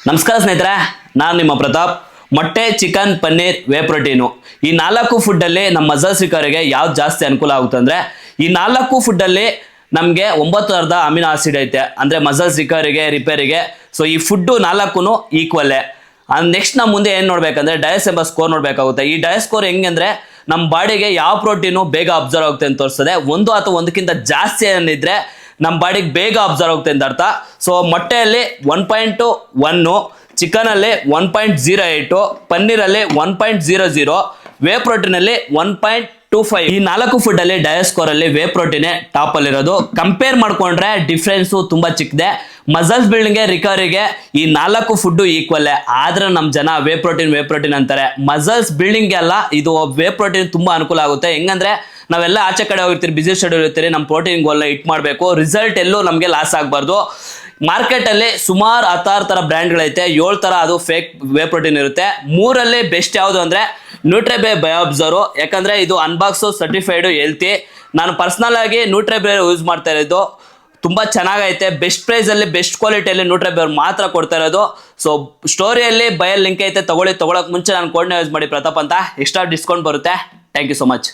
ನಮಸ್ಕಾರ ಸ್ನೇಹಿತರೆ, ನಾನು ನಿಮ್ಮ ಪ್ರತಾಪ್. ಮೊಟ್ಟೆ, ಚಿಕನ್, ಪನ್ನೀರ್, ವೇ ಪ್ರೋಟೀನು ಈ 4 ಫುಡ್ಡಲ್ಲಿ ನಮ್ಮ ಮಸಲ್ಸ್ ರಿಕವರಿಗೆ ಯಾವ್ದು ಜಾಸ್ತಿ ಅನುಕೂಲ ಆಗುತ್ತೆ ಅಂದರೆ, ಈ 4 ಫುಡ್ಡಲ್ಲಿ ನಮಗೆ 9 ಅರ್ಧ ಅಮಿನೋ ಆಸಿಡ್ ಐತೆ, ಅಂದರೆ ಮಸಲ್ಸ್ ರಿಪೇರಿಗೆ. ಸೊ ಈ ಫುಡ್ಡು 4 ಈಕ್ವಲ್ಲೇ. ನೆಕ್ಸ್ಟ್ ನಾವು ಮುಂದೆ ಏನು ನೋಡ್ಬೇಕಂದ್ರೆ ಡಯಸ್ ಎಂಬ ಸ್ಕೋರ್ ನೋಡಬೇಕಾಗುತ್ತೆ. ಈ ಡಯಸ್ ಸ್ಕೋರ್ ಹೆಂಗಂದ್ರೆ ನಮ್ಮ ಬಾಡಿಗೆ ಯಾವ ಪ್ರೋಟೀನು ಬೇಗ ಅಬ್ಸರ್ವ್ ಆಗುತ್ತೆ ಅಂತ ತೋರಿಸ್ತದೆ. 1 ಅಥವಾ 1ಕ್ಕಿಂತ ಜಾಸ್ತಿ ಏನಿದ್ರೆ ನಮ್ಮ ಬಾಡಿಗೆ ಬೇಗ ಅಬ್ಸರ್ವ್ ಆಗುತ್ತೆ ಅಂತ ಅರ್ಥ. ಸೊ ಮೊಟ್ಟೆಯಲ್ಲಿ 1.1, ಚಿಕನಲ್ಲಿ 1.08, ಪನ್ನೀರಲ್ಲಿ 1.00, ವೇ ಪ್ರೋಟೀನಲ್ಲಿ 1.25. ಈ 4 ಫುಡ್ಡಲ್ಲಿ ಡಯಸ್ ಸ್ಕೋರಲ್ಲಿ ವೇ ಪ್ರೋಟೀನೇ ಟಾಪಲ್ಲಿರೋದು. ಕಂಪೇರ್ ಮಾಡ್ಕೊಂಡ್ರೆ ಡಿಫ್ರೆನ್ಸು ತುಂಬ ಚಿಕ್ಕದೆ. ಮಸಲ್ಸ್ ಬಿಲ್ಡಿಂಗ್ಗೆ, ರಿಕವರಿಗೆ ಈ 4 ಫುಡ್ಡು ಈಕ್ವಲ್ಲೇ. ಆದ್ರೆ ನಮ್ಮ ಜನ ವೇ ಪ್ರೋಟೀನ್ ಅಂತಾರೆ. ಮಸಲ್ಸ್ ಬಿಲ್ಡಿಂಗ್ಗೆ ಅಲ್ಲ, ಇದು ವೇ ಪ್ರೋಟೀನ್ ತುಂಬ ಅನುಕೂಲ ಆಗುತ್ತೆ. ಹೆಂಗಂದ್ರೆ ನಾವೆಲ್ಲ ಆಚೆ ಕಡೆ ಹೋಗಿರ್ತೀರಿ, ಬಿಸಿ ಶೆಡ್ಯೂಲ್ ಇರ್ತೀರಿ, ನಮ್ಮ ಪ್ರೋಟೀನ್ ಗೋಲ್ನ ಹಿಟ್ ಮಾಡಬೇಕು, ರಿಸಲ್ಟ್ ಎಲ್ಲೂ ನಮಗೆ ಲಾಸ್ ಆಗಬಾರ್ದು. ಮಾರ್ಕೆಟಲ್ಲಿ ಸುಮಾರು 16 ಥರ ಬ್ರ್ಯಾಂಡ್ಗಳೈತೆ, 7 ಥರ ಅದು ಫೇಕ್ ವೇ ಪ್ರೋಟೀನ್ ಇರುತ್ತೆ. 3ರಲ್ಲಿ ಬೆಸ್ಟ್ ಯಾವುದು ಅಂದರೆ ನ್ಯೂಟ್ರಿಬೇ ಬಯೋಬ್ಸರು, ಯಾಕಂದರೆ ಇದು ಅನ್ಬಾಕ್ಸು ಸರ್ಟಿಫೈಡು ಹೆಲ್ತಿ. ನಾನು ಪರ್ಸ್ನಲ್ ಆಗಿ ನ್ಯೂಟ್ರಿಬೇ ಯೂಸ್ ಮಾಡ್ತಾ ಇರೋದು, ತುಂಬ ಚೆನ್ನಾಗೈತೆ. ಬೆಸ್ಟ್ ಪ್ರೈಸಲ್ಲಿ ಬೆಸ್ಟ್ ಕ್ವಾಲಿಟಿಯಲ್ಲಿ ನ್ಯೂಟ್ರಿಬೇ ಮಾತ್ರ ಕೊಡ್ತಾ ಇರೋದು. ಸೊ ಸ್ಟೋರಿಯಲ್ಲಿ ಬಯಲ್ ಲಿಂಕ್ ಐತೆ, ತೊಗೊಳಕ್ಕೆ ಮುಂಚೆ ನಾನು ಕೋಡ್ನ ಯೂಸ್ ಮಾಡಿ ಪ್ರತಾಪ್ ಅಂತ, ಎಕ್ಸ್ಟ್ರಾ ಡಿಸ್ಕೌಂಟ್ ಬರುತ್ತೆ. Thank you so much.